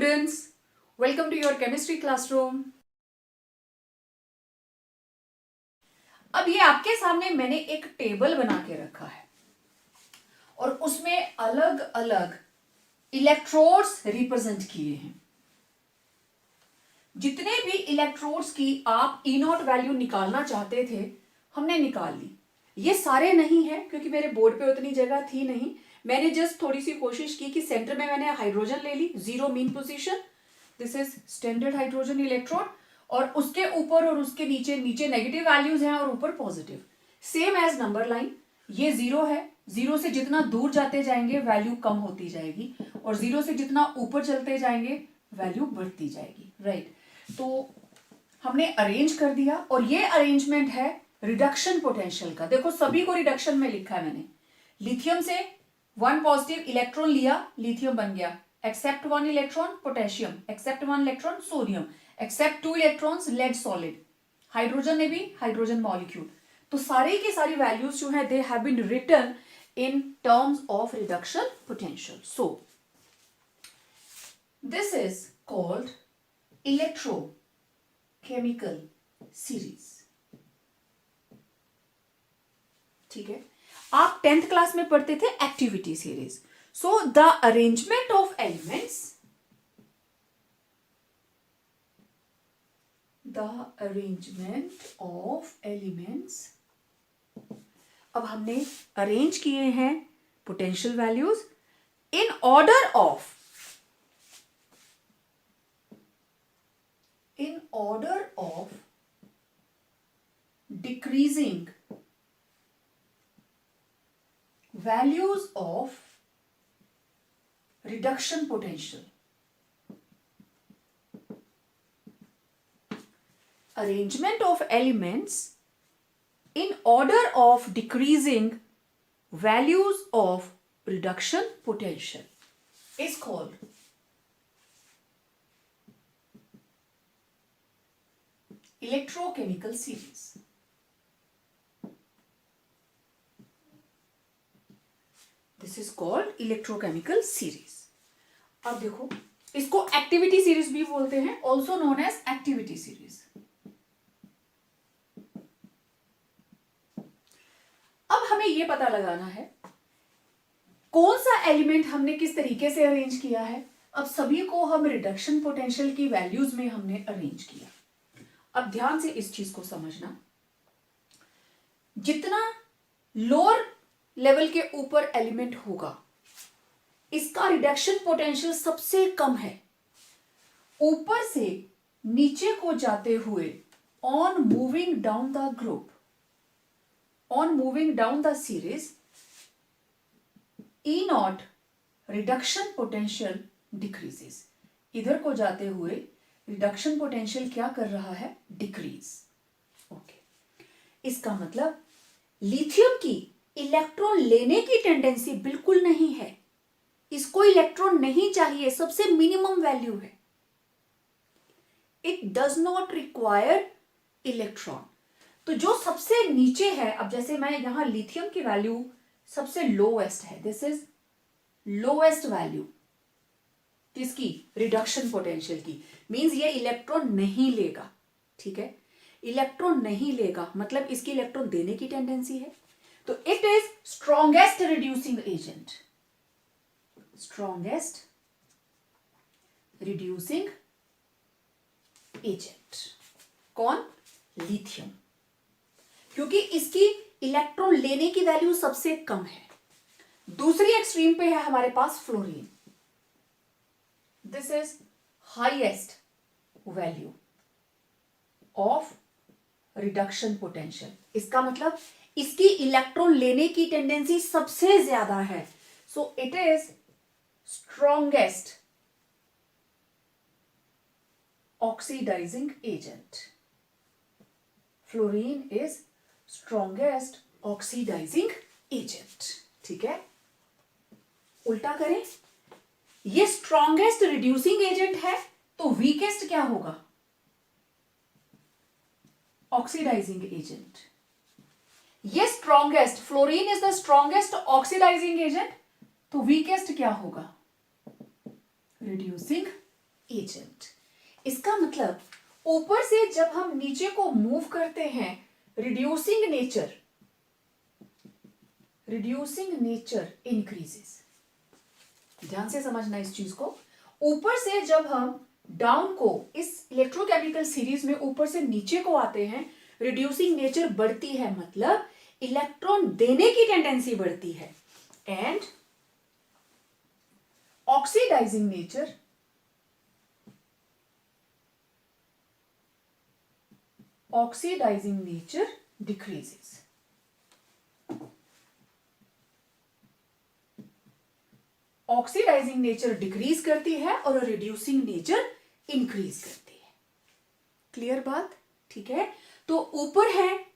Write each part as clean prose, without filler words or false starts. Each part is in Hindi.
students, welcome to your chemistry classroom. अब ये आपके सामने मैंने एक टेबल बना के रखा है और उसमें अलग अलग इलेक्ट्रोड्स रिप्रेजेंट किए हैं. जितने भी इलेक्ट्रोड्स की आप ई नॉट वैल्यू निकालना चाहते थे हमने निकाल ली. ये सारे नहीं है क्योंकि मेरे बोर्ड पे उतनी जगह थी नहीं. मैंने जस्ट थोड़ी सी कोशिश की कि सेंटर में मैंने हाइड्रोजन ले ली, zero mean position. This is standard hydrogen electrode और उसके ऊपर और उसके नीचे नेगेटिव वैल्यूज हैं और ऊपर positive. Same as number line. ये जीरो है. जीरो से जितना दूर जाते जाएंगे वैल्यू कम होती जाएगी और जीरो से जितना ऊपर चलते जाएंगे वैल्यू बढ़ती जाएगी. राइट. तो हमने अरेंज कर दिया और ये अरेंजमेंट है रिडक्शन पोटेंशियल का. देखो सभी को रिडक्शन में लिखा है मैंने. लिथियम से वन पॉजिटिव इलेक्ट्रॉन लिया, लिथियम बन गया. Accept one electron potassium, accept one electron sodium, accept two electrons lead solid. Hydrogen ने भी हाइड्रोजन मॉलिक्यूल. तो सारी की सारी वैल्यूज जो है they have been written in terms of reduction potential. So this is called electrochemical series. ठीक है. आप 10th क्लास में पढ़ते थे activity series. So the arrangement of elements, अब हमने अरेंज किए हैं potential values in order of decreasing values of reduction potential. Arrangement of elements in order of decreasing values of reduction potential is called electrochemical series. This is called electrochemical series. अब देखो इसको एक्टिविटी सीरीज भी बोलते हैं, also known as activity series. अब हमें यह पता लगाना है कौन सा एलिमेंट हमने किस तरीके से अरेंज किया है. अब सभी को हम रिडक्शन पोटेंशियल की वैल्यूज में हमने अरेंज किया. अब ध्यान से इस चीज को समझना. जितना लोअर लेवल के ऊपर एलिमेंट होगा इसका रिडक्शन पोटेंशियल सबसे कम है. ऊपर से नीचे को जाते हुए on moving down the group, on moving down the series, E naught reduction potential decreases. इधर को जाते हुए रिडक्शन पोटेंशियल क्या कर रहा है? डिक्रीज. ओके. इसका मतलब लिथियम की इलेक्ट्रॉन लेने की टेंडेंसी बिल्कुल नहीं है. इसको इलेक्ट्रॉन नहीं चाहिए, सबसे मिनिमम वैल्यू है. It does not require electron. तो जो सबसे नीचे है, अब जैसे मैं यहां लिथियम की वैल्यू सबसे लोएस्ट है. दिस इज लोएस्ट वैल्यू किसकी? रिडक्शन पोटेंशियल की. मींस ये इलेक्ट्रॉन नहीं लेगा. ठीक है. इलेक्ट्रॉन नहीं लेगा मतलब इसकी इलेक्ट्रॉन देने की टेंडेंसी है. तो it is strongest reducing agent. Strongest reducing agent कौन? लिथियम. क्योंकि इसकी इलेक्ट्रॉन लेने की वैल्यू सबसे कम है. दूसरी एक्सट्रीम पे है हमारे पास fluorine. This is highest value of reduction potential. इसका मतलब इसकी इलेक्ट्रॉन लेने की टेंडेंसी सबसे ज्यादा है. So it is strongest oxidising agent. Fluorine is strongest oxidising agent. ठीक है. उल्टा करें, ये स्ट्रॉन्गेस्ट रिड्यूसिंग एजेंट है तो वीकेस्ट क्या होगा? Oxidising agent. ये strongest, fluorine is the strongest oxidising agent, तो वीकेस्ट क्या होगा? Reducing agent. इसका मतलब ऊपर से जब हम नीचे को मूव करते हैं, रिड्यूसिंग नेचर इंक्रीजेस। ध्यान से समझना इस चीज को। ऊपर से जब हम डाउन को इस इलेक्ट्रोकेमिकल सीरीज में ऊपर से नीचे को आते हैं, रिड्यूसिंग नेचर बढ़ती है, मतलब इलेक्ट्रॉन देने की टेंडेंसी बढ़ती है। And oxidising nature decreases. Oxidising nature decrease करती है और रिड्यूसिंग नेचर इंक्रीज करती है। क्लियर बात? ठीक है। तो ऊपर है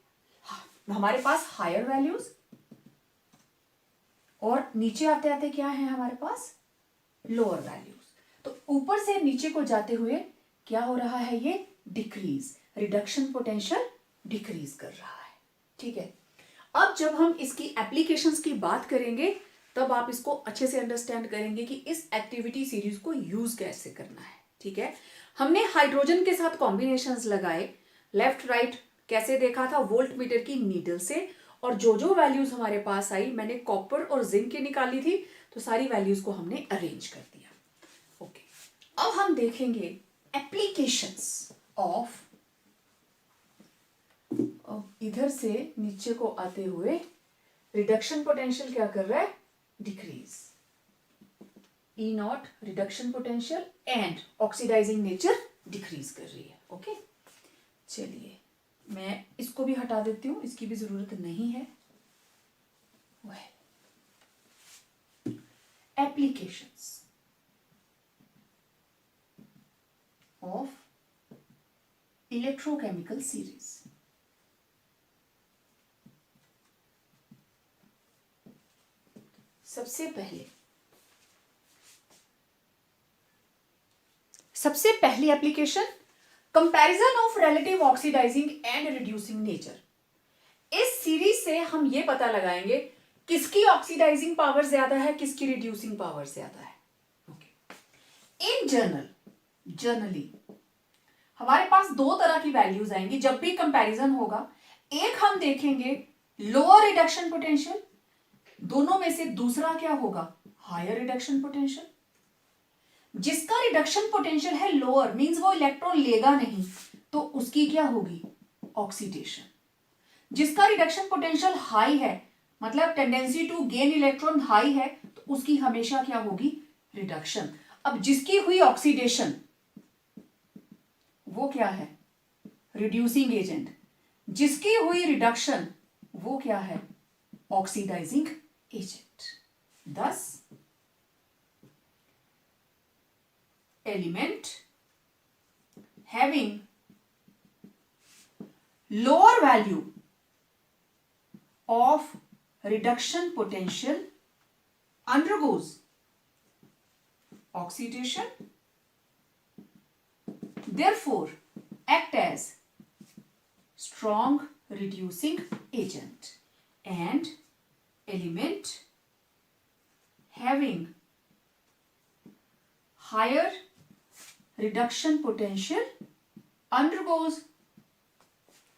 हमारे पास हायर वैल्यूज और नीचे आते आते क्या है हमारे पास लोअर वैल्यूज। तो ऊपर से नीचे को जाते हुए क्या हो रहा है, ये डिक्रीज, रिडक्शन पोटेंशियल डिक्रीज कर रहा है। ठीक है। अब जब हम इसकी एप्लीकेशंस की बात करेंगे तब आप इसको अच्छे से अंडरस्टैंड करेंगे कि इस एक्टिविटी सीरीज को यूज कैसे करना है। ठीक है। हमने हाइड्रोजन के साथ कॉम्बिनेशंस लगाए, लेफ्ट राइट कैसे देखा था, वोल्ट मीटर की नीडल से, और जो जो वैल्यूज हमारे पास आई मैंने कॉपर और जिंक की निकाली थी, तो सारी वैल्यूज को हमने अरेंज कर दिया। ओके, अब हम देखेंगे एप्लीकेशंस ऑफ, इधर से नीचे को आते हुए रिडक्शन पोटेंशियल क्या कर रहा है, decrease, E naught reduction potential and oxidising nature decrease कर रही है। ओके, चलिए मैं इसको भी हटा देती हूं, इसकी भी जरूरत नहीं है। Applications of electrochemical series. सबसे पहली application, comparison of relative oxidising and reducing nature. इस सीरीज से हम ये पता लगाएंगे किसकी ऑक्सीडाइजिंग पावर ज्यादा है, किसकी रिड्यूसिंग पावर ज्यादा है। ओके, इन जनरली हमारे पास दो तरह की वैल्यूज आएंगी जब भी कंपैरिजन होगा। एक हम देखेंगे लोअर रिडक्शन पोटेंशियल, दोनों में से दूसरा क्या होगा, हायर रिडक्शन पोटेंशियल। जिसका रिडक्शन पोटेंशियल है लोअर, मींस वो इलेक्ट्रॉन लेगा नहीं, तो उसकी क्या होगी, ऑक्सीडेशन। जिसका रिडक्शन पोटेंशियल हाई है, मतलब tendency to gain electron high है, तो उसकी हमेशा क्या होगी, रिडक्शन। अब जिसकी हुई ऑक्सीडेशन वो क्या है, रिड्यूसिंग एजेंट। जिसकी हुई रिडक्शन वो क्या है, oxidising agent. thus element having lower value of reduction potential undergoes oxidation, therefore act as strong reducing agent, and element having higher reduction potential undergoes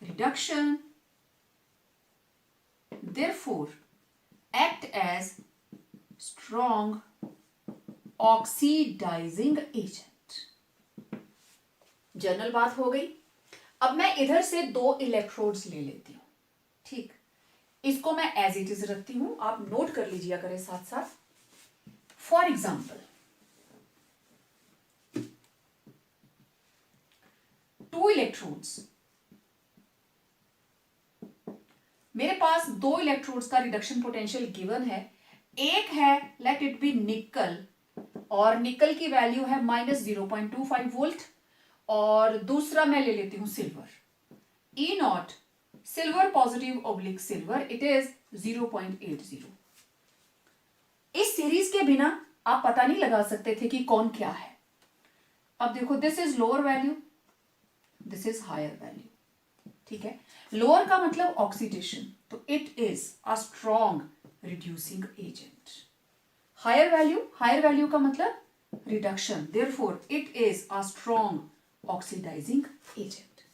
reduction, therefore act as strong oxidizing agent। General बात हो गई। अब मैं इधर से दो इलेक्ट्रोड्स ले लेती हूं। ठीक, इसको मैं एज इट इज रखती हूं, आप नोट कर लीजिए करें साथ साथ। फॉर एग्जाम्पल 2 इलेक्ट्रोड्स, मेरे पास 2 इलेक्ट्रोड्स का रिडक्शन पोटेंशियल गिवन है। एक है लेट इट बी निकल, और निकल की वैल्यू है -0.25 वोल्ट, और दूसरा मैं ले लेती हूं silver, E not silver positive oblique silver, it is 0.80। इस सीरीज के बिना आप पता नहीं लगा सकते थे कि कौन क्या है। अब देखो, this is lower value, this is higher value. ठीक है, लोअर का मतलब ऑक्सीडेशन, तो it is a strong reducing agent. Higher value का मतलब reduction. Therefore, it is a strong oxidizing agent.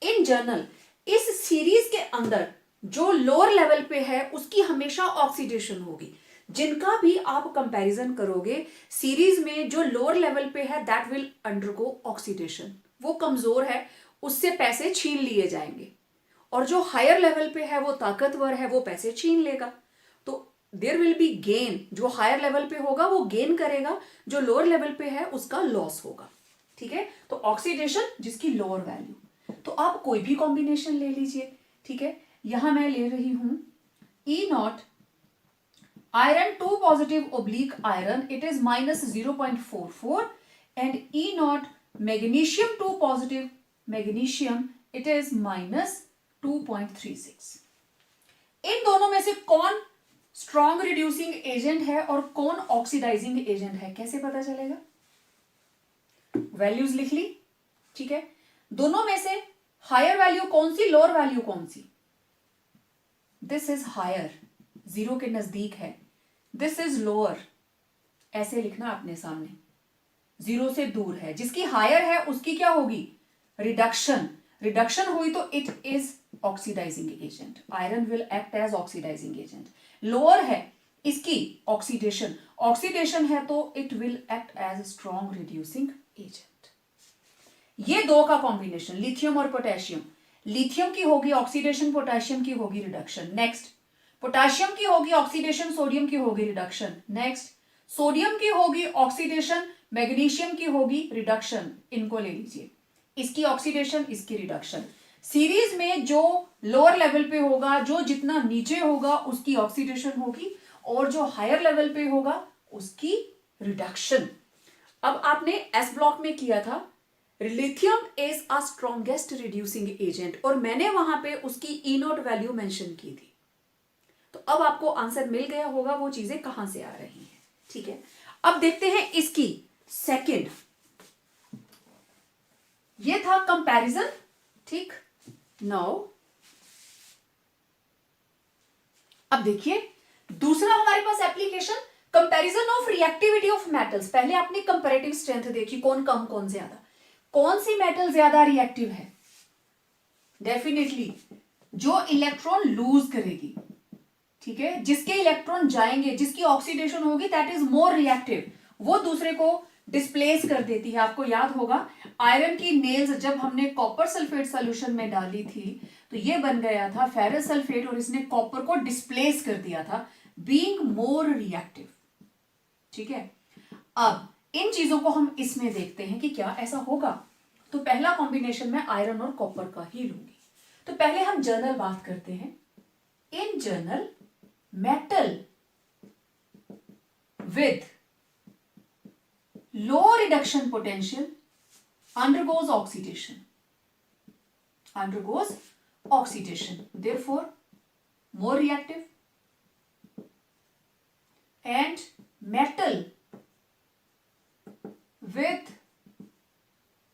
In general, इस सीरीज के अंदर जो लोअर लेवल पे है उसकी हमेशा ऑक्सीडेशन होगी. जिनका भी आप कंपैरिजन करोगे सीरीज में, जो लोअर लेवल पे है दैट विल अंडरगो ऑक्सीडेशन. वो कमजोर है, उससे पैसे छीन लिए जाएंगे. और जो हायर लेवल पे है वो ताकतवर है, वो पैसे छीन लेगा. तो देयर विल बी गेन. जो हायर लेवल पे होगा वो गेन करेगा, जो लोअर लेवल पे है उसका लॉस होगा. ठीक है, तो ऑक्सीडेशन जिसकी लोअर वैल्यू. तो आप कोई भी कॉम्बिनेशन ले लीजिए. ठीक है, यहां मैं ले रही हूं E0 iron 2 positive oblique iron, it is minus 0.44, and E0 magnesium 2 positive magnesium, it is minus 2.36. इन दोनों में से कौन स्ट्रॉन्ग रिड्यूसिंग एजेंट है और कौन ऑक्सीडाइजिंग एजेंट है, कैसे पता चलेगा? वैल्यूज लिख ली. ठीक है, दोनों में से हायर वैल्यू कौन सी, लोअर वैल्यू कौन सी? दिस इज हायर, जीरो के नजदीक है. दिस इज लोअर, ऐसे लिखना अपने सामने, जीरो से दूर है. जिसकी हायर है उसकी क्या होगी? रिडक्शन. रिडक्शन हुई तो it is oxidising agent. Iron will act as oxidising agent. Lower है इसकी ऑक्सीडेशन. ऑक्सीडेशन है तो it will act as strong reducing agent. ये दो का कॉम्बिनेशन, लिथियम और पोटेशियम. लिथियम की होगी ऑक्सीडेशन, पोटेशियम की होगी रिडक्शन. नेक्स्ट, पोटेशियम की होगी ऑक्सीडेशन, सोडियम की होगी रिडक्शन. नेक्स्ट, सोडियम की होगी ऑक्सीडेशन, मैग्नीशियम की होगी रिडक्शन. इनको ले लीजिए, इसकी ऑक्सीडेशन, इसकी रिडक्शन. सीरीज में जो लोअर लेवल पे होगा, जो जितना नीचे होगा उसकी ऑक्सीडेशन होगी, और जो हायर लेवल पे होगा उसकी रिडक्शन. अब आपने एस ब्लॉक में किया था lithium is a strongest reducing agent, और मैंने वहां पे उसकी E0 वैल्यू मेंशन की थी. तो अब आपको आंसर मिल गया होगा वो चीजें कहां से आ रही हैं. ठीक है, अब देखते हैं इसकी सेकंड. ये था कंपैरिजन. ठीक, नाउ अब देखिए दूसरा हमारे पास application, comparison of reactivity of metals. पहले आपने कंपैरेटिव स्ट्रेंथ देखी, कौन कम कौन ज्यादा. कौन सी मेटल ज्यादा रिएक्टिव है? डेफिनेटली जो इलेक्ट्रॉन लूज करेगी. ठीक है, जिसके इलेक्ट्रॉन जाएंगे, जिसकी ऑक्सीडेशन होगी, दैट इज मोर रिएक्टिव. वो दूसरे को डिस्प्लेस कर देती है. आपको याद होगा आयरन की नेल्स जब हमने कॉपर सल्फेट सॉल्यूशन में डाली थी तो ये बन गया था फेरस सल्फेट, और इसने कॉपर को डिस्प्लेस कर दिया था, बीइंग मोर रिएक्टिव. ठीक है, अब इन चीजों को हम इसमें देखते हैं कि क्या ऐसा होगा. तो पहला कॉम्बिनेशन में आयरन और कॉपर का ही लूंगी. तो पहले हम जनरल बात करते हैं. In general metal with low reduction potential undergoes oxidation, therefore more reactive. And metal with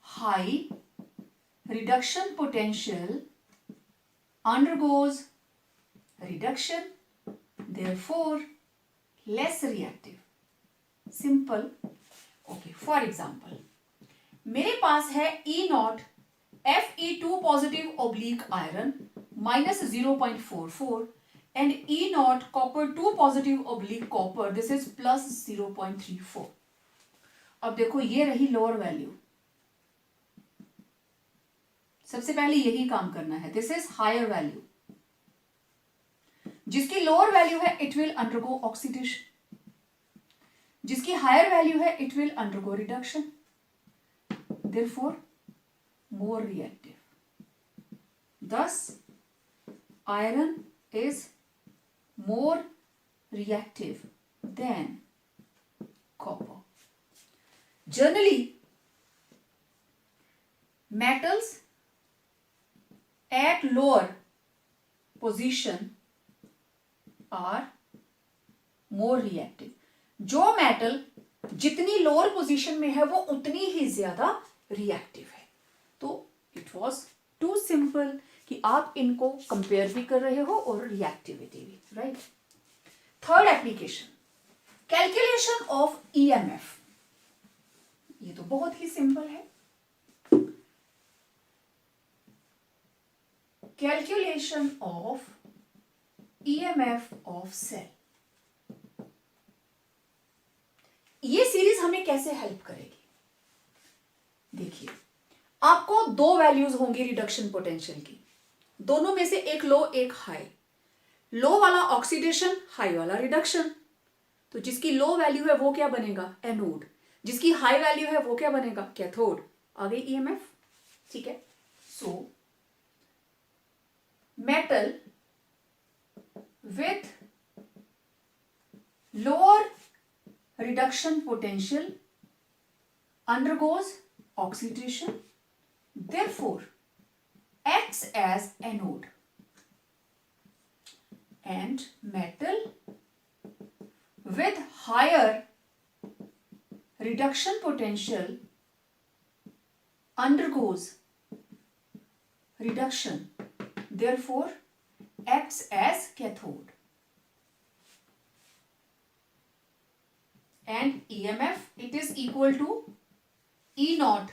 high reduction potential undergoes reduction, therefore less reactive. Simple. Okay, for example, मेरे पास है E0 Fe2 positive oblique iron minus 0.44 and E0 copper 2 positive oblique copper, this is plus 0.34. अब देखो ये रही लोअर वैल्यू. सबसे पहले यही काम करना है. This is higher value. जिसकी लोअर वैल्यू है इट विल अंडरगो ऑक्सीडेशन, जिसकी हायर वैल्यू है it will undergo reduction, therefore more reactive. Thus iron is more reactive than copper. Generally metals at lower position are more reactive. जो मेटल जितनी लोअर पोजीशन में है वो उतनी ही ज्यादा रिएक्टिव है. तो इट वॉज टू सिंपल कि आप इनको कंपेयर भी कर रहे हो और रिएक्टिविटी भी. Right. Third application, calculation of EMF. ये तो बहुत ही सिंपल है। Calculation of EMF of cell. ये सीरीज हमें कैसे हेल्प करेगी? देखिए, आपको दो वैल्यूज होंगी रिडक्शन पोटेंशियल की, दोनों में से एक लो एक हाई। लो वाला ऑक्सीडेशन, हाई वाला रिडक्शन। तो जिसकी लो वैल्यू है वो क्या बनेगा? एनोड। जिसकी हाई वैल्यू है वो क्या बनेगा? कैथोड। आ गई ईएमएफ, ठीक है। So metal with lower reduction potential undergoes oxidation, therefore acts as anode, and metal with higher reduction potential undergoes reduction, therefore acts as cathode. And EMF, it is equal to E naught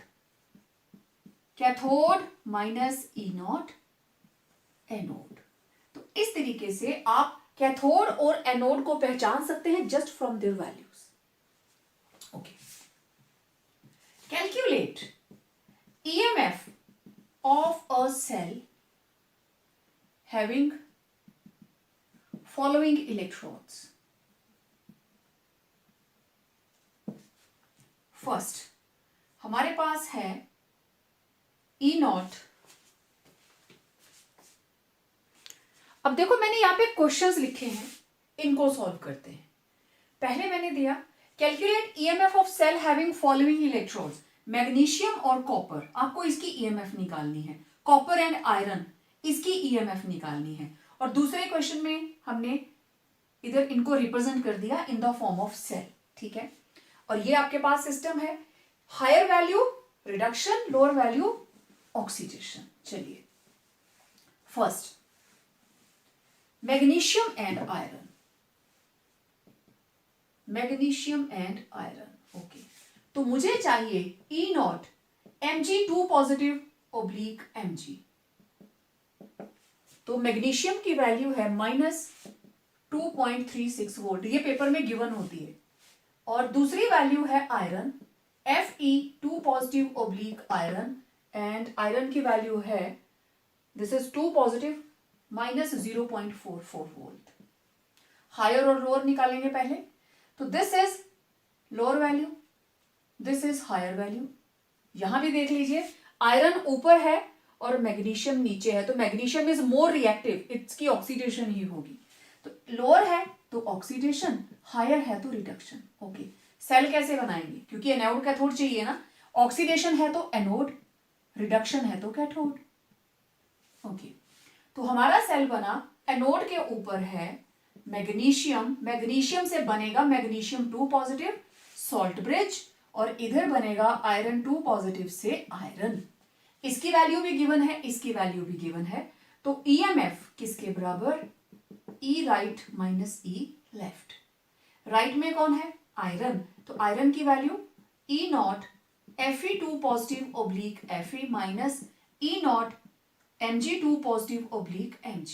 cathode minus E naught anode. तो इस तरीके से आप कैथोड और एनोड को पहचान सकते हैं just from there values. Okay, calculate EMF of a cell having following electrodes. First हमारे पास है E नॉट। अब देखो, मैंने यहां पे क्वेश्चंस लिखे हैं, इनको सॉल्व करते हैं। पहले मैंने दिया calculate EMF of cell having following electrodes, magnesium और कॉपर, आपको इसकी ईएमएफ निकालनी है। कॉपर एंड आयरन, इसकी ईएमएफ निकालनी है। और दूसरे क्वेश्चन में हमने इधर इनको रिप्रेजेंट कर दिया in the form of cell, ठीक है। और ये आपके पास सिस्टम है, higher value reduction, lower value oxidation. चलिए, first magnesium and iron, magnesium and iron. Okay, तो मुझे चाहिए E naught Mg2 positive oblique Mg। तो मैग्नीशियम की वैल्यू है -2.36 वोल्ट, ये पेपर में गिवन होती है। और दूसरी वैल्यू है iron, Fe2 positive oblique iron, and iron की वैल्यू है, this is 2 positive -0.44 volt. Higher और लोअर निकालेंगे पहले, तो this is lower value, this is higher value. यहां भी देख लीजिए, आयरन ऊपर है और मैग्नीशियम नीचे है, तो मैग्नीशियम इज मोर रिएक्टिव, इसकी ऑक्सीडेशन ही होगी। तो लोअर है तो ऑक्सीडेशन, हायर है तो रिडक्शन। ओके, सेल कैसे बनाएंगे? क्योंकि एनोड कैथोड चाहिए ना, ऑक्सीडेशन है तो एनोड, रिडक्शन है तो कैथोड। ओके, तो हमारा सेल बना, एनोड के ऊपर है मैग्नीशियम, मैग्नीशियम से बनेगा मैग्नीशियम 2 पॉजिटिव सॉल्ट ब्रिज, और इधर बनेगा आयरन 2 पॉजिटिव से आयरन। इसकी वैल्यू भी गिवन है, इसकी वैल्यू भी गिवन है। तो ईएमएफ किसके बराबर? E right minus E left. Right में कौन है? आयरन, तो आयरन की value E not Fe2 positive oblique Fe minus E naught Mg2 positive oblique Mg।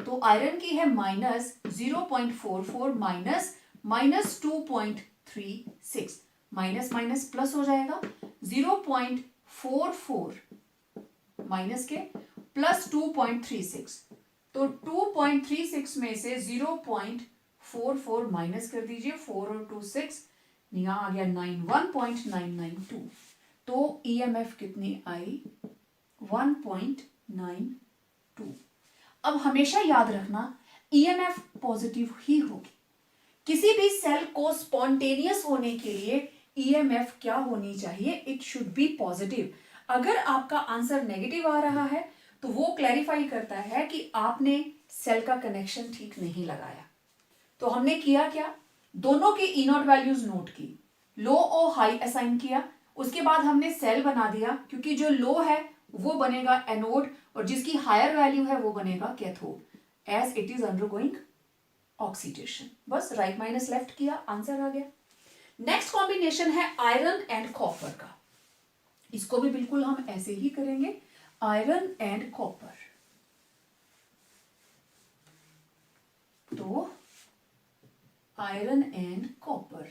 तो आयरन की है -0.44 माइनस 2.36, माइनस माइनस प्लस हो जाएगा, 0.44 माइनस के प्लस 2.36, तो 2.36 में से 0.44 माइनस कर दीजिए, 4 और 2 6, यहां आ गया 91.992। तो ईएमएफ कितनी आई? 1.92। अब हमेशा याद रखना, ईएमएफ पॉजिटिव ही होगी। किसी भी सेल को स्पॉन्टेनियस होने के लिए ईएमएफ क्या होनी चाहिए? It should be positive. अगर आपका आंसर नेगेटिव आ रहा है तो वो क्लैरिफाई करता है कि आपने सेल का कनेक्शन ठीक नहीं लगाया। तो हमने किया क्या? दोनों के ई नॉट वैल्यूज नोट की, लो और हाई असाइन किया, उसके बाद हमने सेल बना दिया, क्योंकि जो लो है वो बनेगा एनोड और जिसकी हायर वैल्यू है वो बनेगा cathode, as it is undergoing oxidation. बस राइट माइनस लेफ्ट किया, आंसर आ गया। नेक्स्ट कॉम्बिनेशन है आयरन एंड कॉपर का। इसको भी बिल्कुल हम ऐसे ही करेंगे, आयरन एंड कॉपर। तो आयरन एंड कॉपर,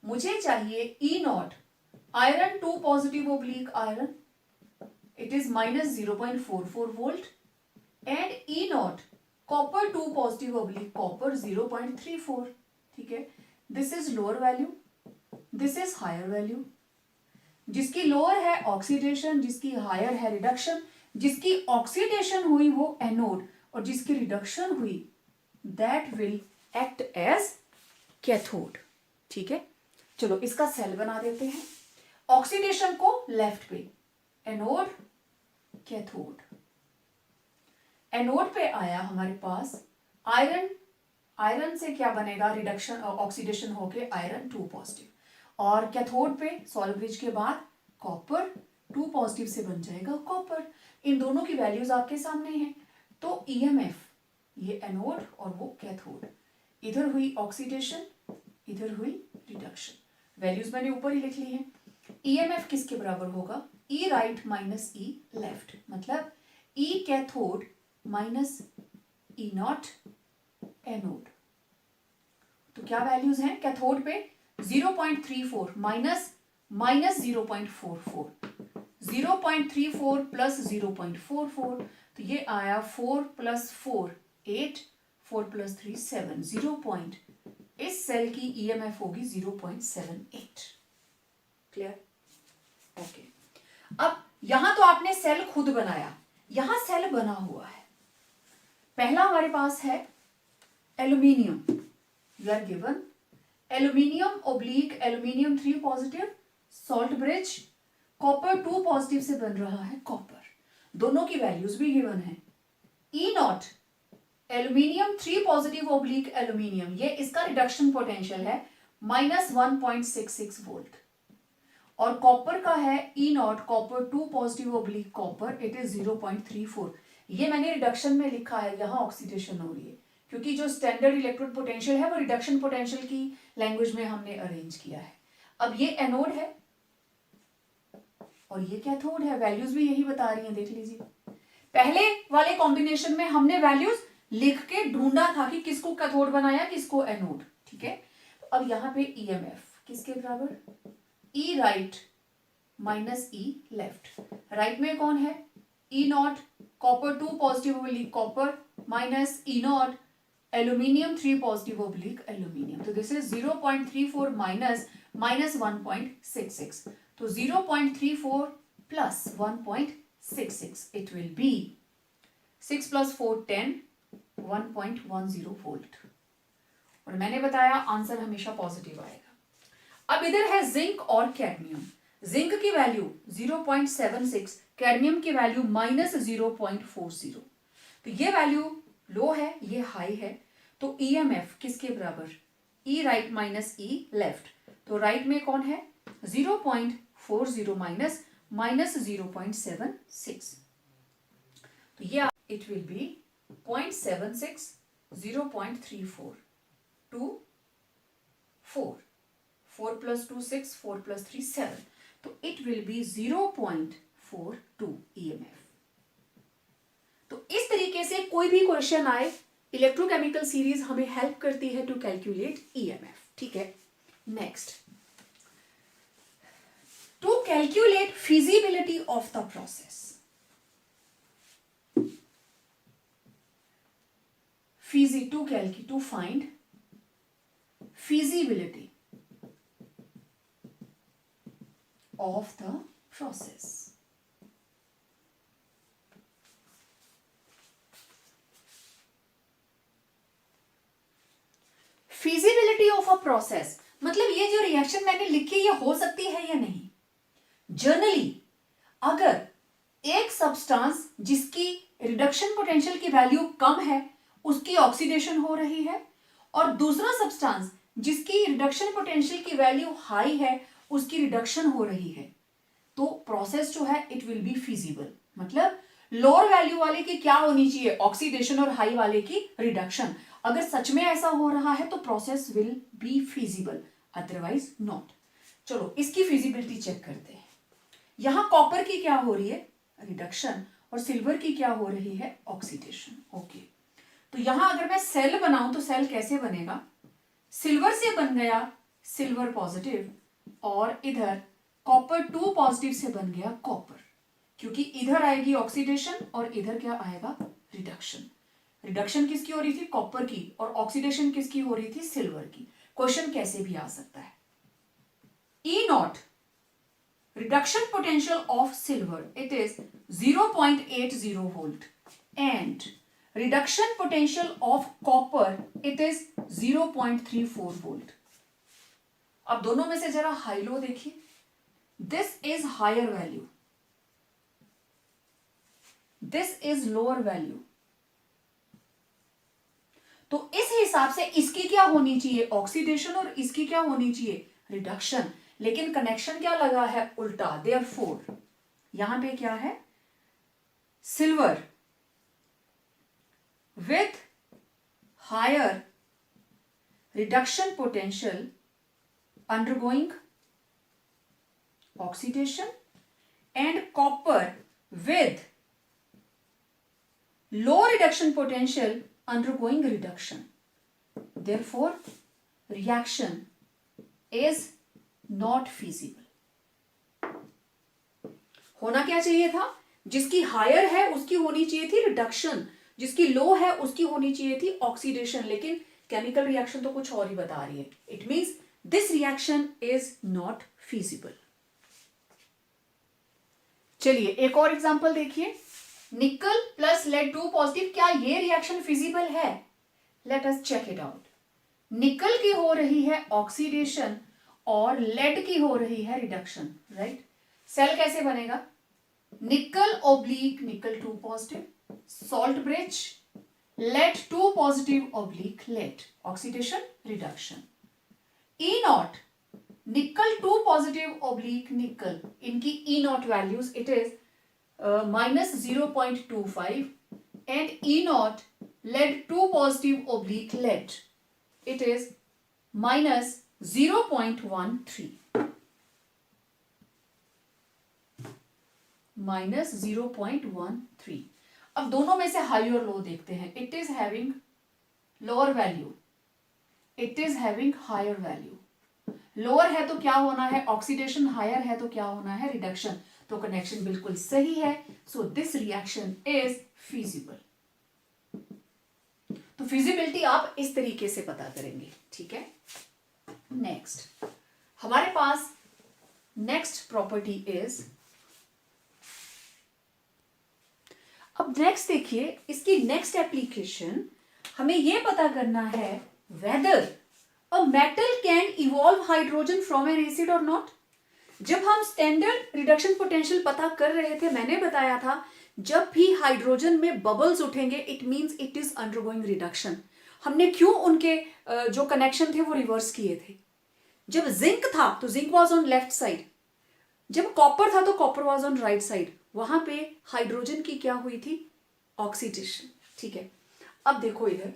मुझे चाहिए E naught iron 2 positive oblique iron, it is -0.44 volt, and E naught copper 2 positive oblique copper 0.34। ठीक है, this is lower value, this is higher value. जिसकी लोअर है ऑक्सीडेशन, जिसकी हायर है रिडक्शन। जिसकी ऑक्सीडेशन हुई वो एनोड, और जिसकी रिडक्शन हुई that will act as cathode. ठीक है, चलो इसका सेल बना देते हैं। ऑक्सीडेशन को लेफ्ट पे, एनोड कैथोड। एनोड पे आया हमारे पास आयरन, आयरन से क्या बनेगा, रिडक्शन ऑक्सीडेशन होके आयरन 2 पॉजिटिव, और कैथोड पे सॉल्व ब्रिज के बाद कॉपर 2 पॉजिटिव से बन जाएगा कॉपर। इन दोनों की वैल्यूज आपके सामने हैं। तो ईएमएफ, ये एनोड और वो कैथोड, इधर हुई ऑक्सीडेशन, इधर हुई रिडक्शन। वैल्यूज मैंने ऊपर ही लिख ली है। ईएमएफ किसके बराबर होगा, ई राइट माइनस ई लेफ्ट, मतलब ई cathode minus E not anode. तो क्या वैल्यूज हैं, कैथोड पे 0.34 माइनस -0.44, 0.34 प्लस 0.44, तो ये आया 4 + 4 8, 4 + 3 7, 0. इस सेल की ईएमएफ होगी 0.78। क्लियर? ओके। अब यहां तो आपने सेल खुद बनाया, यहां सेल बना हुआ है। पहला हमारे पास है aluminium, you are given aluminium oblique aluminium 3 positive, salt bridge copper 2 positive से बन रहा है कॉपर। दोनों की वैल्यूज भी गिवन है। E naught aluminium 3 positive oblique aluminium, ये इसका रिडक्शन पोटेंशियल है -1.66 वोल्ट, और कॉपर का है E naught copper 2 positive oblique copper, it is 0.34। ये मैंने रिडक्शन में लिखा है, यहां ऑक्सीडेशन हो रही है, क्योंकि जो स्टैंडर्ड इलेक्ट्रोड पोटेंशियल है वो रिडक्शन पोटेंशियल की लैंग्वेज में हमने अरेंज किया है। अब ये एनोड है और ये कैथोड है, वैल्यूज भी यही बता रही हैं, देख लीजिए। पहले वाले कॉम्बिनेशन में हमने वैल्यूज लिख के ढूंढा था कि किसको कैथोड बनाया, किसको एनोड। ठीक है, तो अब यहां पे ईएमएफ किसके बराबर, E right minus E left. Right में कौन है, E naught copper 2 positive oblique copper minus E naught aluminium 3 positive oblique aluminium, तो दिस इज 0.34 माइनस -1.66, तो 0.34 plus 1.66, it will be 6 + 4 10, 1.10 volt. और मैंने बताया आंसर हमेशा पॉजिटिव आएगा। अब इधर है जिंक और कैडमियम। जिंक की वैल्यू 0.76, कैडमियम की वैल्यू -0.40, तो ये वैल्यू लो है, ये हाई है। तो ईएमएफ किसके बराबर, E right minus E left, तो राइट में कौन है 0.40 माइनस -0.76, तो ये इट विल बी 0.76, 0.34 2 4, 4 + 2 6, 4 + 3 7, तो इट विल बी 0.42 ईएमएफ। तो इस तरीके से कोई भी क्वेश्चन आए, इलेक्ट्रोकेमिकल सीरीज हमें हेल्प करती है टू कैलकुलेट ईएमएफ। ठीक है, next, to calculate feasibility of the process. to find feasibility of the process. Feasibility of a process मतलब ये जो रिएक्शन मैंने लिखी ये हो सकती है या नहीं। जनरली अगर एक सब्सटेंस जिसकी रिडक्शन पोटेंशियल की वैल्यू कम है उसकी ऑक्सीडेशन हो रही है, और दूसरा सब्सटेंस जिसकी रिडक्शन पोटेंशियल की वैल्यू हाई है उसकी रिडक्शन हो रही है, तो प्रोसेस जो है इट विल बी फिजिबल। मतलब लोअर वैल्यू वाले की क्या होनी चाहिए, ऑक्सीडेशन, और हाई वाले की रिडक्शन। अगर सच में ऐसा हो रहा है तो process will be feasible. Otherwise not. चलो इसकी फिजिबिलिटी चेक करते हैं। यहां कॉपर की क्या हो रही है, रिडक्शन, और सिल्वर की क्या हो रही है, ऑक्सीडेशन। ओके, तो यहां अगर मैं सेल बनाऊं तो सेल कैसे बनेगा, सिल्वर से बन गया सिल्वर पॉजिटिव, और इधर कॉपर 2 पॉजिटिव से बन गया कॉपर, क्योंकि इधर आएगी ऑक्सीडेशन और इधर क्या आएगा, रिडक्शन। रिडक्शन किसकी हो रही थी, कॉपर की, और ऑक्सीडेशन किसकी हो रही थी, सिल्वर की। क्वेश्चन कैसे भी आ सकता है। E not reduction potential of silver, it is 0.80 volt, and reduction potential of copper, it is 0.34 volt. अब दोनों में से जरा हाई लो देखिए, this is higher value, this is lower value. तो इस हिसाब से इसकी क्या होनी चाहिए, ऑक्सीडेशन, और इसकी क्या होनी चाहिए, रिडक्शन। लेकिन कनेक्शन क्या लगा है, उल्टा। देयरफॉर यहां पे क्या है, silver with higher reduction potential undergoing oxidation, and copper with low reduction potential undergoing reduction. Therefore, reaction is not feasible. होना क्या चाहिए था, जिसकी हायर है उसकी होनी चाहिए थी रिडक्शन, जिसकी लो है उसकी होनी चाहिए थी ऑक्सीडेशन, लेकिन केमिकल रिएक्शन तो कुछ और ही बता रही है। It means this reaction is not feasible. चलिए एक और एग्जांपल देखिए, निकल प्लस लेड 2 पॉजिटिव, क्या ये रिएक्शन फिजिबल है, let us check it out. Nickel की हो रही है ऑक्सीडेशन और लेड की हो रही है रिडक्शन, राइट। सेल कैसे बनेगा, निकल oblique nickel 2 positive, salt bridge, lead 2 positive oblique lead, oxidation reduction. E naught nickel 2 positive oblique nickel, इनकी E naught values it is minus 0.25, and E naught lead 2 positive oblique lead, it is minus 0.13, minus 0.13। अब दोनों में से हाई और लो देखते हैं। It is having lower value, it is having higher value. Lower है तो क्या होना है, ऑक्सीडेशन, हायर है तो क्या होना है, रिडक्शन। तो कनेक्शन बिल्कुल सही है। So this reaction is feasible. तो फिजिबिलिटी आप इस तरीके से पता करेंगे, ठीक है। नेक्स्ट हमारे पास नेक्स्ट प्रॉपर्टी इज, अब नेक्स्ट देखिए, इसकी नेक्स्ट एप्लीकेशन हमें यह पता करना है weather a metal can evolve hydrogen from N acid और नॉट। जब हम स्टैंडर्ड रिडक्शन पोटेंशियल पता कर रहे थे, मैंने बताया था जब भी हाइड्रोजन में बबल्स उठेंगे it means it is undergoing reduction. हमने क्यों उनके जो कनेक्शन थे वो रिवर्स किए थे। जब जिंक था तो zinc was on left side, जब कॉपर था तो copper was on right side. वहां पे हाइड्रोजन की क्या हुई थी, ऑक्सीडेशन, ठीक है। अब देखो इधर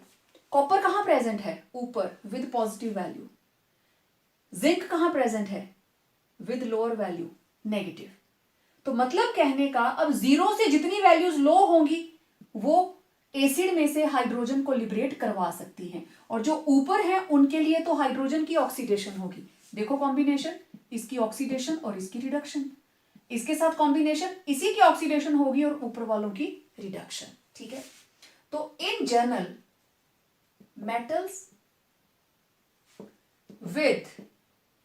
कॉपर कहां प्रेजेंट है, ऊपर विद पॉजिटिव वैल्यू। जिंक कहां प्रेजेंट है, विद लोअर वैल्यू, नेगेटिव। तो मतलब कहने का, अब जीरो से जितनी वैल्यूज लो होंगी वो एसिड में से हाइड्रोजन को लिबरेट करवा सकती हैं, और जो ऊपर है उनके लिए तो हाइड्रोजन की ऑक्सीडेशन होगी। देखो कॉम्बिनेशन, इसकी ऑक्सीडेशन और इसकी रिडक्शन, इसके साथ कॉम्बिनेशन, इसी की ऑक्सीडेशन होगी और ऊपर वालों की रिडक्शन, ठीक है। तो in general metals with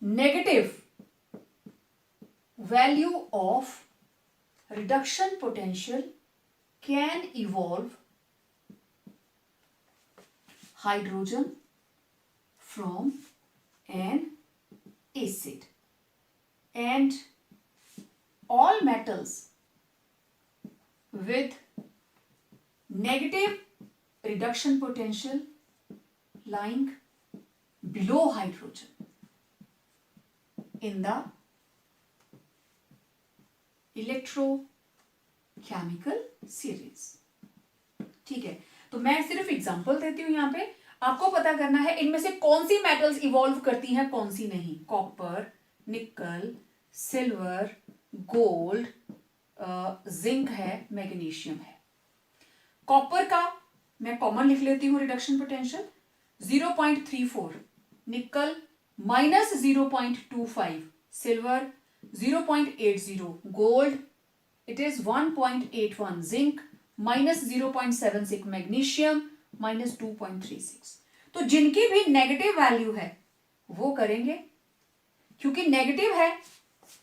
negative value of reduction potential can evolve hydrogen from an acid, and all metals with negative reduction potential lying below hydrogen in the electrochemical series, ठीक है। तो मैं सिर्फ एग्जांपल देती हूं यहां पे। आपको पता करना है इनमें से कौन सी मेटल्स इवॉल्व करती हैं, कौन सी नहीं। कॉपर, निकल, सिल्वर, गोल्ड, जिंक है, मैग्नीशियम है। कॉपर का मैं कॉमन लिख लेती हूं रिडक्शन पोटेंशियल 0.34, निकल -0.25, silver 0.80, gold it is 1.81, zinc -0.76, magnesium -2.36। तो जिनकी भी नेगेटिव वैल्यू है वो करेंगे, क्योंकि नेगेटिव है,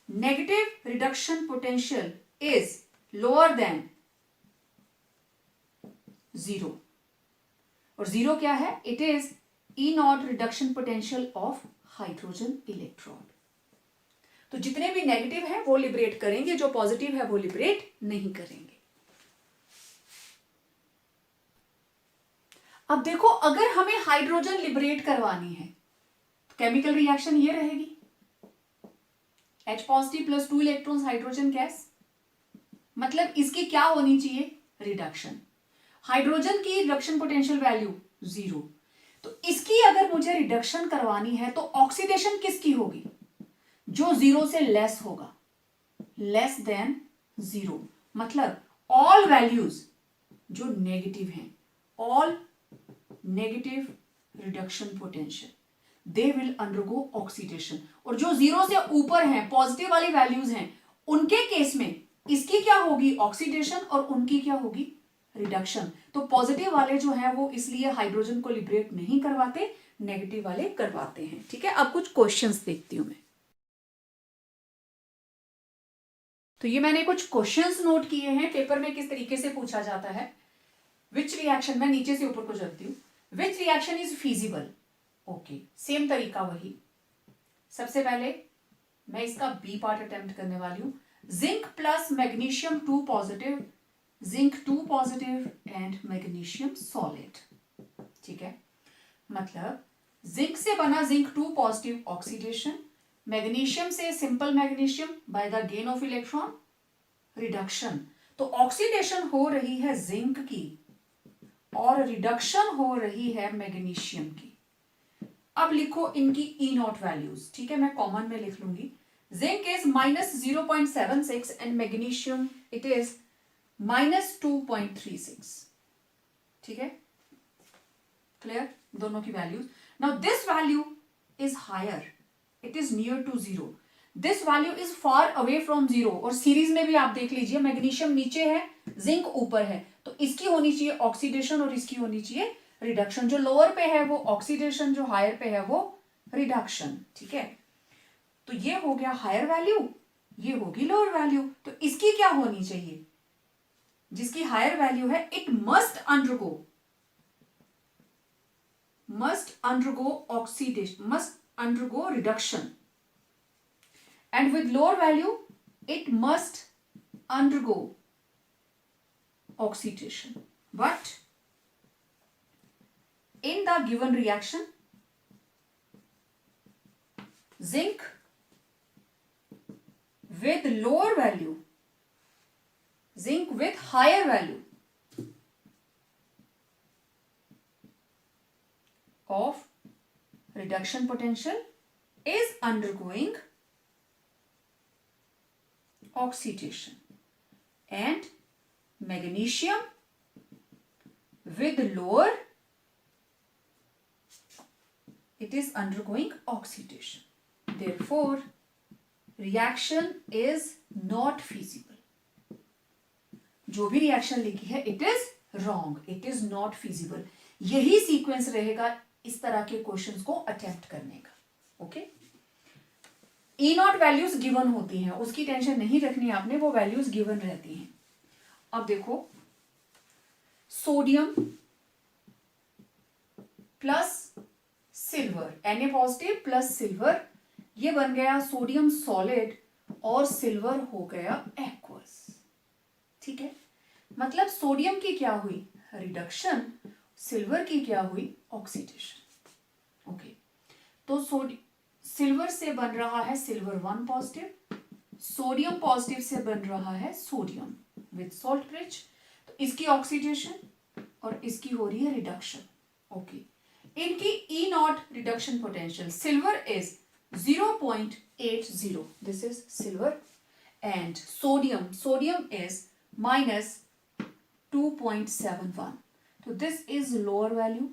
negative reduction potential is lower than 0। और 0 क्या है? It is E naught reduction potential of hydrogen electron. तो जितने भी नेगेटिव है वो लिबरेट करेंगे, जो पॉजिटिव है वो लिबरेट नहीं करेंगे। अब देखो, अगर हमें हाइड्रोजन लिबरेट करवानी है तो केमिकल रिएक्शन ये रहेगी, H positive plus 2 electrons hydrogen gas, मतलब इसकी क्या होनी चाहिए? रिडक्शन। हाइड्रोजन की रिडक्शन पोटेंशियल वैल्यू 0, तो इसकी अगर मुझे रिडक्शन करवानी है तो ऑक्सीडेशन किसकी होगी? जो 0 से लेस होगा, लेस देन 0, मतलब ऑल वैल्यूज जो नेगेटिव हैं, all negative reduction potential they will undergo oxidation. और जो 0 से ऊपर हैं, पॉजिटिव वाली वैल्यूज हैं, उनके केस में इसकी क्या होगी? ऑक्सीडेशन, और उनकी क्या होगी? रिडक्शन। तो पॉजिटिव वाले जो हैं वो इसलिए हाइड्रोजन को लिबरेट नहीं करवाते, नेगेटिव वाले करवाते हैं। ठीक है, अब कुछ क्वेश्चंस देखती हूं मैं। तो ये मैंने कुछ क्वेश्चंस नोट किए हैं, पेपर में किस तरीके से पूछा जाता है। विच रिएक्शन, मैं नीचे से ऊपर को चलती हूँ, which reaction is feasible? Okay, same तरीका वही। सबसे पहले मैं इसका बी पार्ट अटेम्प्ट करने वाली हूं। Zinc plus magnesium 2 positive, zinc 2 positive and magnesium solid. ठीक है, मतलब जिंक से बना जिंक 2 पॉजिटिव, ऑक्सीडेशन। मैग्नीशियम से simple magnesium by the gain of electron, reduction. तो ऑक्सीडेशन हो रही है जिंक की और रिडक्शन हो रही है मैग्नीशियम की। अब लिखो इनकी ई नॉट वैल्यूज। ठीक है, मैं कॉमन में लिख लूंगी। Zinc is -0.76 and magnesium it is -2.36। ठीक है, क्लियर? दोनों की values. Now this value is higher, it is near to 0, this value is far away from 0। और सीरीज में भी आप देख लीजिए, मैग्नीशियम नीचे है, जिंक ऊपर है, तो इसकी होनी चाहिए ऑक्सीडेशन और इसकी होनी चाहिए रिडक्शन। जो लोअर पे है वो ऑक्सीडेशन, जो हायर पे है वो रिडक्शन। ठीक है, तो ये हो गया हायर वैल्यू, ये होगी लोअर वैल्यू। तो इसकी क्या होनी चाहिए? जिसकी हायर वैल्यू है, it must undergo oxidation, must undergo reduction, and with lower value it must undergo oxidation. But in the given reaction, zinc with lower value, zinc with higher value of reduction potential is undergoing oxidation, and magnesium with lower it is undergoing oxidation. Therefore reaction is not feasible. जो भी रिएक्शन लिखी है it is wrong, it is not feasible. यही सीक्वेंस रहेगा इस तरह के क्वेश्चंस को अटेम्प्ट करने का। ओके, ई नॉट वैल्यूज गिवन होती हैं, उसकी टेंशन नहीं रखनी आपने, वो वैल्यूज गिवन रहती हैं। अब देखो, sodium plus silver, Na positive plus silver, ये बन गया सोडियम सॉलिड और सिल्वर हो गया एक्वस। ठीक है, मतलब सोडियम की क्या हुई? रिडक्शन, सिल्वर की क्या हुई? ऑक्सीडेशन। ओके, तो सिल्वर से बन रहा है सिल्वर 1 पॉजिटिव, सोडियम पॉजिटिव से बन रहा है सोडियम विद सॉल्ट ब्रिज, तो इसकी ऑक्सीडेशन और इसकी हो रही है रिडक्शन। ओके, इनकी E naught reduction potential, silver is 0.80, this is silver, and sodium is -2.71. तो this is lower value,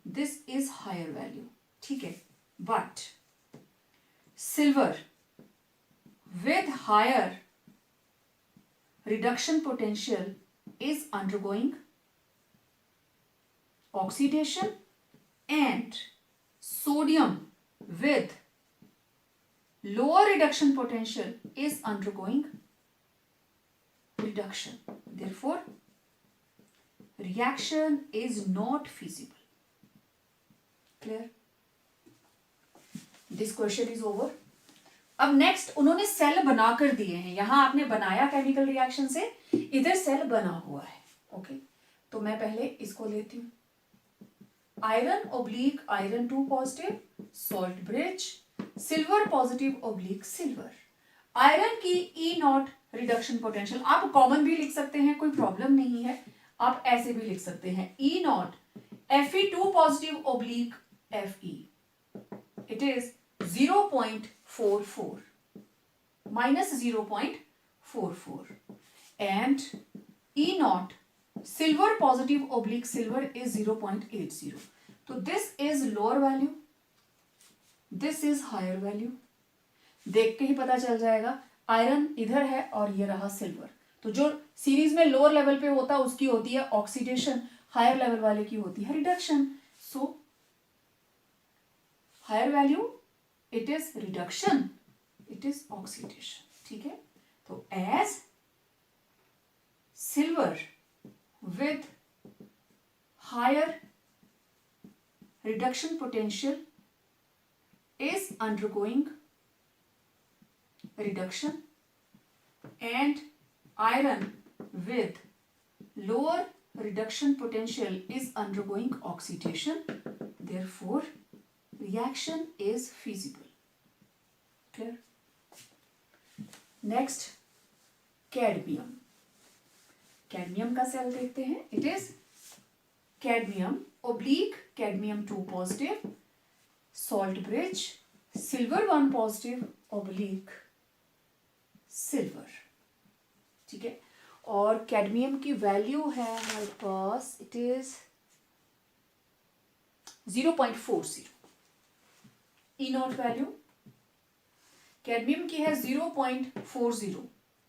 this is higher value, ठीक है. But silver with higher reduction potential is undergoing oxidation, and sodium with lower reduction potential is undergoing reduction. Therefore, reaction is not feasible. Clear? This question is over. अब नेक्स्ट उन्होंने सेल बनाकर दिए हैं, यहां आपने बनाया केमिकल रिएक्शन से, इधर सेल बना हुआ है. ओके, तो मैं पहले इसको लेती हूं. Iron oblique iron 2 positive, salt bridge, silver positive oblique silver. Iron की ई नॉट रिडक्शन पोटेंशियल आप कॉमन भी लिख सकते हैं, कोई प्रॉब्लम नहीं है. आप ऐसे भी लिख सकते हैं E naught Fe2 positive oblique Fe. It is 0.44 minus 0.44, and E naught silver positive oblique silver is 0.80. So this is lower value, this is higher value. देख के ही पता चल जाएगा. आयरन इधर है और ये रहा सिल्वर. तो जो सीरीज में लोअर लेवल पे होता है उसकी होती है ऑक्सीडेशन, हायर लेवल वाले की होती है reduction. So higher value it is reduction, it is oxidation. ठीक है. तो as silver with higher reduction potential is undergoing reduction, and iron with lower reduction potential is undergoing oxidation, therefore reaction is feasible. Clear? Next, cadmium. Cadmium का सेल देखते हैं. It is cadmium oblique cadmium 2 positive, salt bridge, silver 1 positive oblique silver. ठीक है. और कैडमियम की वैल्यू है हमारे पास, it is 0.40. E naught value cadmium की है 0.40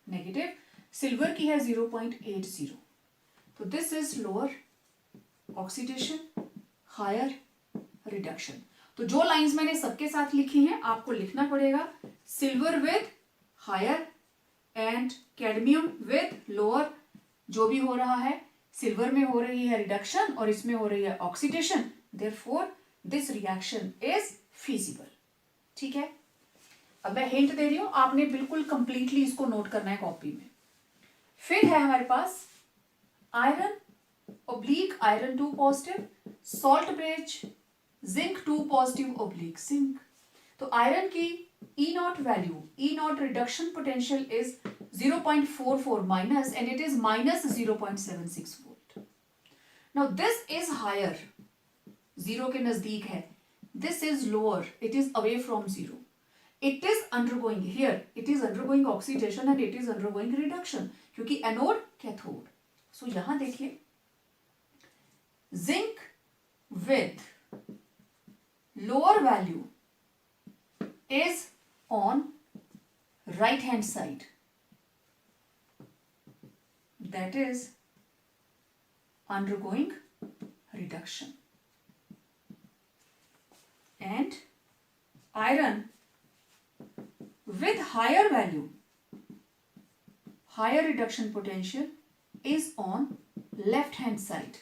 नेगेटिव, सिल्वर की है 0.80. तो this is lower oxidation, higher reduction. तो जो लाइंस मैंने सबके साथ लिखी हैं आपको लिखना पड़ेगा. Silver with higher and cadmium with lower. जो भी हो रहा है, सिल्वर में हो रही है रिडक्शन और इसमें हो रही है oxidation, therefore this reaction is feasible. ठीक है. अब मैं हिंट दे रही हूं, आपने बिल्कुल कंप्लीटली इसको नोट करना है कॉपी में. फिर है हमारे पास iron oblique iron 2 positive, salt bridge zinc 2 positive oblique zinc. तो आयरन की E naught value, E naught reduction potential is 0.44 minus and it is minus 0.76 volt. Now this is higher, zero के नजदीक है. This is lower, it is away from zero. It is undergoing here, it is undergoing oxidation and it is undergoing reduction, क्योंकि एनोड कैथोड. सो यहां देखिए, zinc with lower value is on right hand side, that is undergoing reduction, and iron with higher value, higher reduction potential is on left hand side,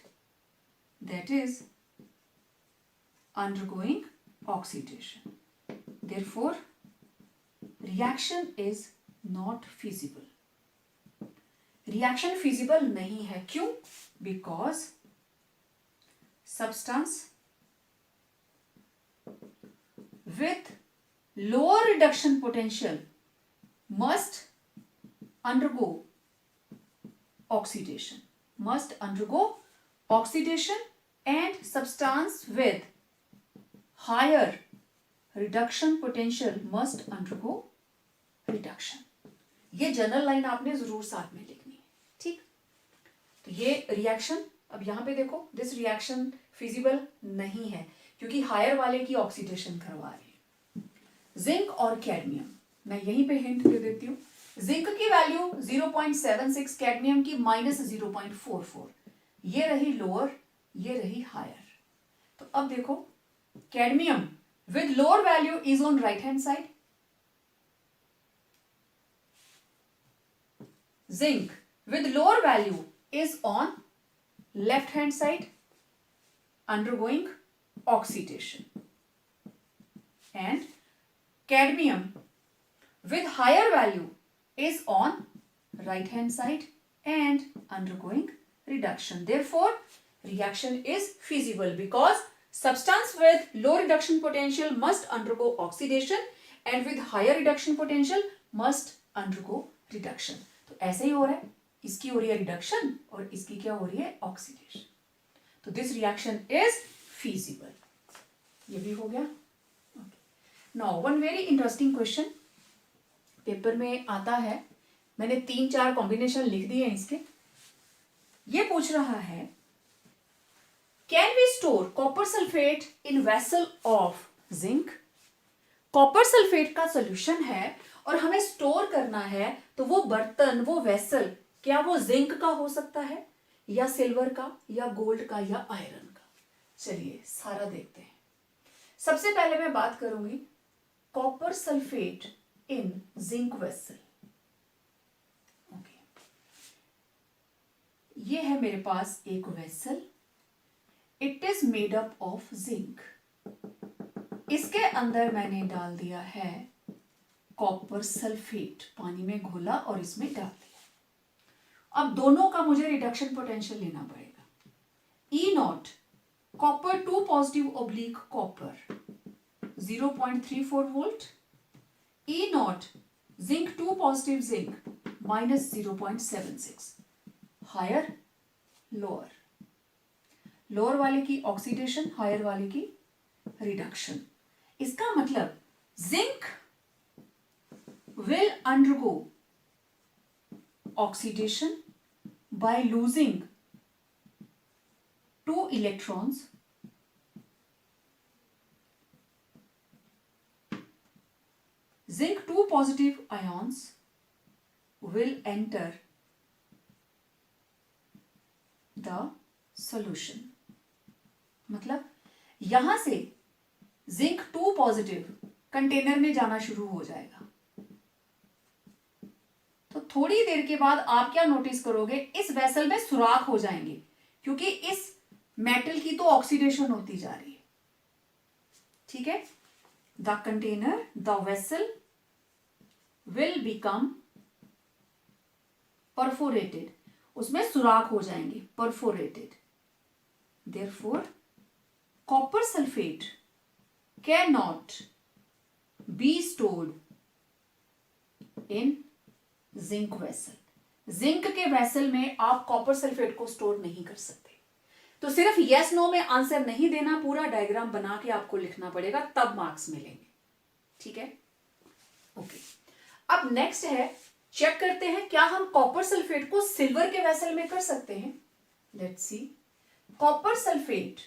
that is undergoing oxidation. Therefore reaction is not feasible. reaction feasible नहीं है. क्यों? Because substance with lower reduction potential must undergo oxidation, and substance with higher reduction potential must undergo reduction. ये जनरल लाइन आपने जरूर साथ में लिखनी है, ठीक। तो ये रिएक्शन, अब यहां पे देखो, दिस रिएक्शन फिजिबल नहीं है क्योंकि हायर वाले की ऑक्सीडेशन करवा रहे हैं। जिंक और कैडमियम, मैं यहीं पे हिंट दे देती हूँ। जिंक की वैल्यू 0.76, कैडमियम की -0.44। ये रही लोअर, ये रही हायर। तो अब देखो, cadmium with lower value is on right hand side, zinc with lower value is on left hand side undergoing oxidation, and cadmium with higher value is on right hand side and undergoing reduction. Therefore reaction is feasible because substance with low reduction potential must undergo oxidation and with higher reduction potential must undergo reduction. तो ऐसे ही हो रहा है, इसकी हो रही है रिडक्शन और इसकी क्या हो रही है, ऑक्सीडेशन। तो दिस रिएक्शन इज feasible. ये भी हो गया। Now one very interesting question paper में आता है, मैंने 3-4 कॉम्बिनेशन लिख दिए हैं इसके। ये पूछ रहा है, can we store copper sulphate in vessel of zinc. Copper sulphate का सोल्यूशन है और हमें स्टोर करना है, तो वो बर्तन, वो वेसल, क्या वो जिंक का हो सकता है या सिल्वर का या गोल्ड का या आयरन का। चलिए सारा देखते हैं। सबसे पहले मैं बात करूंगी कॉपर सल्फेट इन जिंक वेसल। ओके, ये है मेरे पास एक vessel, it is made up of zinc. इसके अंदर मैंने डाल दिया है कॉपर सल्फेट, पानी में घोला और इसमें डाल दिया। अब दोनों का मुझे रिडक्शन पोटेंशियल लेना पड़ेगा। E naught copper 2 positive oblique copper 0.34 volt, E naught zinc 2 positive zinc -0.76। Higher lower, lower वाले की ऑक्सीडेशन, हायर वाले की रिडक्शन। इसका मतलब zinc will undergo oxidation by losing 2 electrons zinc 2 positive ions will enter the solution। मतलब यहां से जिंक 2 पॉजिटिव कंटेनर में जाना शुरू हो जाएगा। तो थोड़ी देर के बाद आप क्या नोटिस करोगे, इस वेसल में सुराख हो जाएंगे क्योंकि इस मेटल की तो ऑक्सीडेशन होती जा रही है। ठीक है, the container, the vessel will become perforated, उसमें सुराख हो जाएंगे, perforated. Therefore copper sulphate can not be stored in zinc vessel. Zinc के वेसल में आप कॉपर सल्फेट को स्टोर नहीं कर सकते। तो सिर्फ यस नो में आंसर नहीं देना, पूरा डायग्राम बना के आपको लिखना पड़ेगा, तब मार्क्स मिलेंगे। ठीक है, ओके। अब नेक्स्ट है, चेक करते हैं क्या हम कॉपर सल्फेट को सिल्वर के वेसल में कर सकते हैं। Let's see, copper sulphate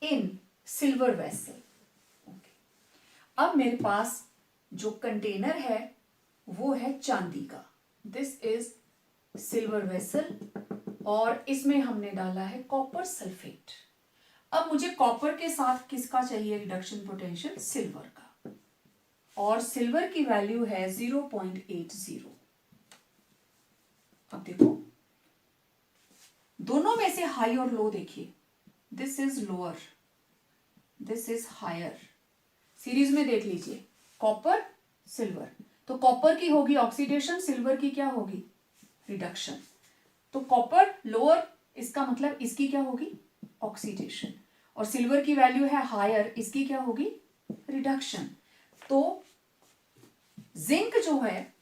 in silver vessel. Okay, अब मेरे पास जो कंटेनर है वो है चांदी का, दिस इज सिल्वर वेसल, और इसमें हमने डाला है कॉपर सल्फेट। अब मुझे कॉपर के साथ किसका चाहिए रिडक्शन पोटेंशियल, सिल्वर का, और सिल्वर की वैल्यू है 0.80। अब देखो दोनों में से हाई और लो देखिए, this is lower, this is higher. Series में देख लीजिए, कॉपर सिल्वर, तो कॉपर की होगी ऑक्सीडेशन, सिल्वर की क्या होगी, रिडक्शन। तो कॉपर लोअर, इसका मतलब इसकी क्या होगी, ऑक्सीडेशन, और सिल्वर की वैल्यू है हायर, इसकी क्या होगी, रिडक्शन। तो जिंक जो है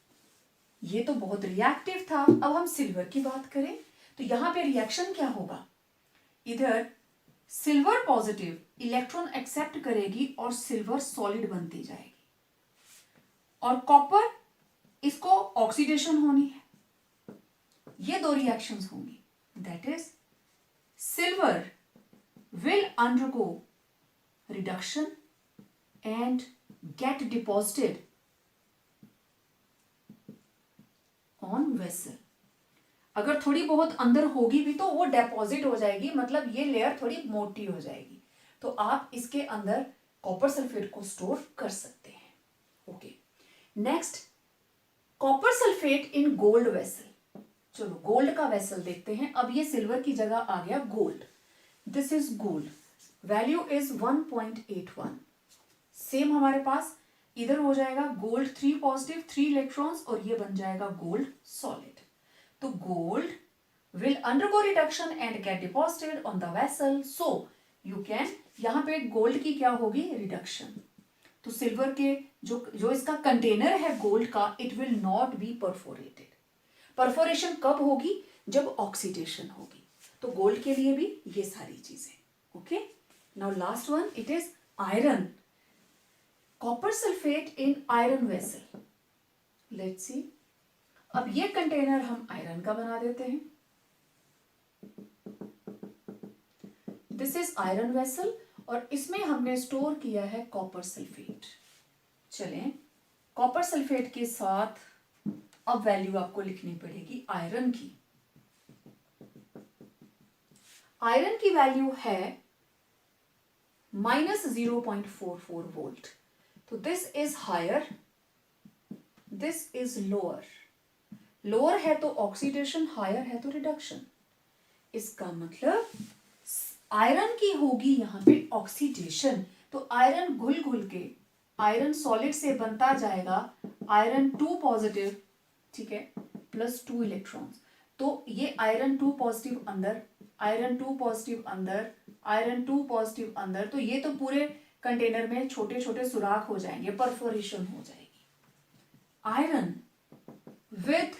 ये तो बहुत रिएक्टिव था। अब हम सिल्वर की बात करें तो यहां पे रिएक्शन क्या होगा, इधर सिल्वर पॉजिटिव इलेक्ट्रॉन एक्सेप्ट करेगी और सिल्वर सॉलिड बनती जाएगी, और कॉपर इसको ऑक्सीडेशन होनी है। ये दो रिएक्शंस होंगी, that is silver will undergo reduction and get deposited on vessel। अगर थोड़ी बहुत अंदर होगी भी तो वो डेपोजिट हो जाएगी, मतलब ये लेयर थोड़ी मोटी हो जाएगी, तो आप इसके अंदर कॉपर सल्फेट को स्टोर कर सकते हैं। Okay, next copper sulphate in gold vessel. चलो गोल्ड का वेसल देखते हैं। अब ये सिल्वर की जगह आ गया gold. This is gold, value is 1.81। Same हमारे पास इधर हो जाएगा गोल्ड 3 पॉजिटिव 3 इलेक्ट्रॉन्स, और ये बन जाएगा गोल्ड सॉलिड। तो gold will undergo reduction and get deposited on the vessel, so you can, यहां पे गोल्ड की क्या होगी, रिडक्शन। तो सिल्वर के जो इसका कंटेनर है गोल्ड का, it will not be perforated. Perforation कब होगी, जब ऑक्सीडेशन होगी। तो गोल्ड के लिए भी ये सारी चीजें। Okay, now last one, it is iron. Copper sulphate in iron vessel. Let's see, अब ये कंटेनर हम आयरन का बना देते हैं। दिस इज आयरन वेसल, और इसमें हमने स्टोर किया है कॉपर सल्फेट। चलें, कॉपर सल्फेट के साथ अब वैल्यू आपको लिखनी पड़ेगी आयरन की। आयरन की वैल्यू है -0.44 वोल्ट। तो this is higher, this is lower. Lower है तो ऑक्सीडेशन, हायर है तो रिडक्शन। इसका मतलब आयरन की होगी यहां पे ऑक्सीडेशन, तो आयरन घुल घुल के आयरन सॉलिड से बनता जाएगा आयरन 2 पॉजिटिव, ठीक है, +2 इलेक्ट्रॉन्स। तो ये आयरन 2 पॉजिटिव अंदर, आयरन 2 पॉजिटिव अंदर, आयरन 2 पॉजिटिव अंदर, तो ये तो पूरे कंटेनर में छोटे छोटे सुराख हो जाएंगे, परफोरेशन हो जाएगी। Iron with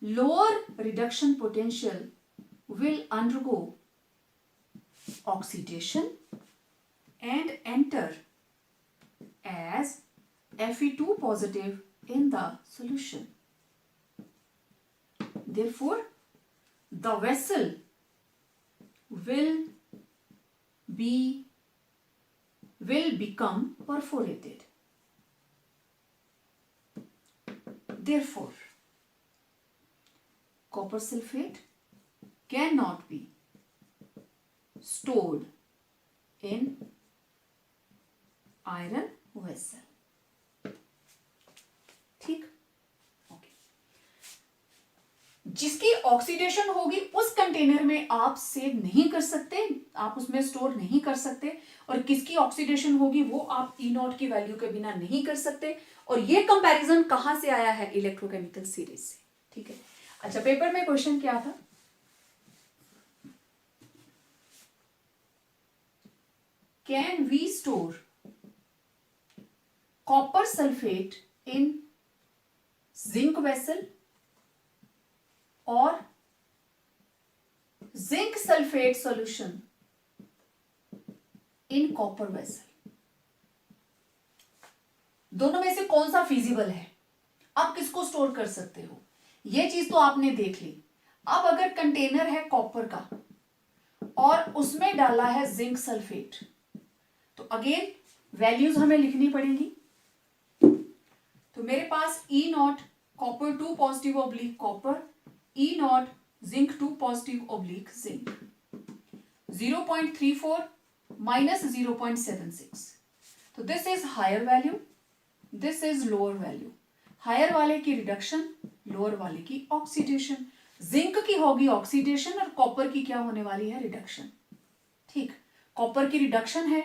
lower reduction potential will undergo oxidation and enter as Fe2 positive in the solution. Therefore, the vessel will become perforated. Therefore, copper sulfate cannot be stored in iron vessel। ठीक, ओके। जिसकी ऑक्सीडेशन होगी उस कंटेनर में आप सेव नहीं कर सकते, आप उसमें स्टोर नहीं कर सकते, और किसकी ऑक्सीडेशन होगी वो आप E0 की वैल्यू के बिना नहीं कर सकते। और ये कंपैरिजन कहां से आया है, इलेक्ट्रोकेमिकल सीरीज से। ठीक है, अच्छा, पेपर में क्वेश्चन क्या था, can we store copper sulfate in zinc vessel or zinc sulfate solution in copper vessel? दोनों में से कौन सा फिजिबल है, आप किसको स्टोर कर सकते हो, ये चीज तो आपने देख ली। अब अगर कंटेनर है कॉपर का और उसमें डाला है जिंक सल्फेट, तो अगेन वैल्यूज हमें लिखनी पड़ेगी। तो मेरे पास E0 copper 2 positive oblique copper, E0 zinc 2 positive oblique zinc, 0.34 -0.76। तो this is higher value, this is lower value. Higher वाले की रिडक्शन, लोअर वाले की ऑक्सीडेशन। जिंक की होगी ऑक्सीडेशन और कॉपर की क्या होने वाली है, रिडक्शन। ठीक, कॉपर की रिडक्शन है,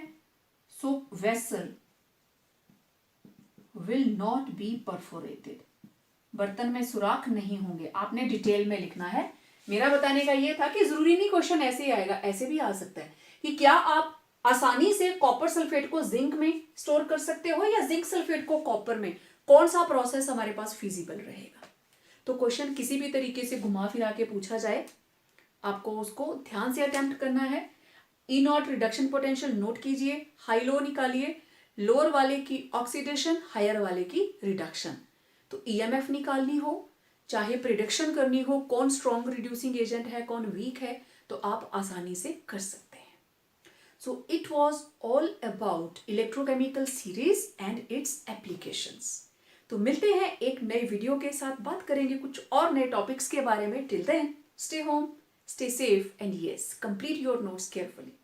so vessel will not be perforated। बर्तन में सुराख नहीं होंगे, आपने डिटेल में लिखना है। मेरा बताने का ये था कि जरूरी नहीं क्वेश्चन ऐसे ही आएगा, ऐसे भी आ सकता है कि क्या आप आसानी से कॉपर सल्फेट को जिंक में स्टोर कर सकते हो या जिंक सल्फेट को कॉपर में, कौन सा प्रोसेस हमारे पास फिजिबल रहेगा। तो क्वेश्चन किसी भी तरीके से घुमा फिरा के पूछा जाए, आपको उसको ध्यान से अटेम्प्ट करना है। E naught reduction potential note कीजिए, हाई लो निकालिए, लोअर वाले की ऑक्सीडेशन, हायर वाले की रिडक्शन। तो ईएमएफ निकालनी हो, चाहे प्रिडिक्शन करनी हो कौन स्ट्रॉन्ग रिड्यूसिंग एजेंट है कौन वीक है, तो आप आसानी से कर सकते हैं। So it was all about electrochemical series and its applications. तो मिलते हैं एक नए वीडियो के साथ, बात करेंगे कुछ और नए टॉपिक्स के बारे में। Till then, stay home, stay safe and yes, complete your notes carefully.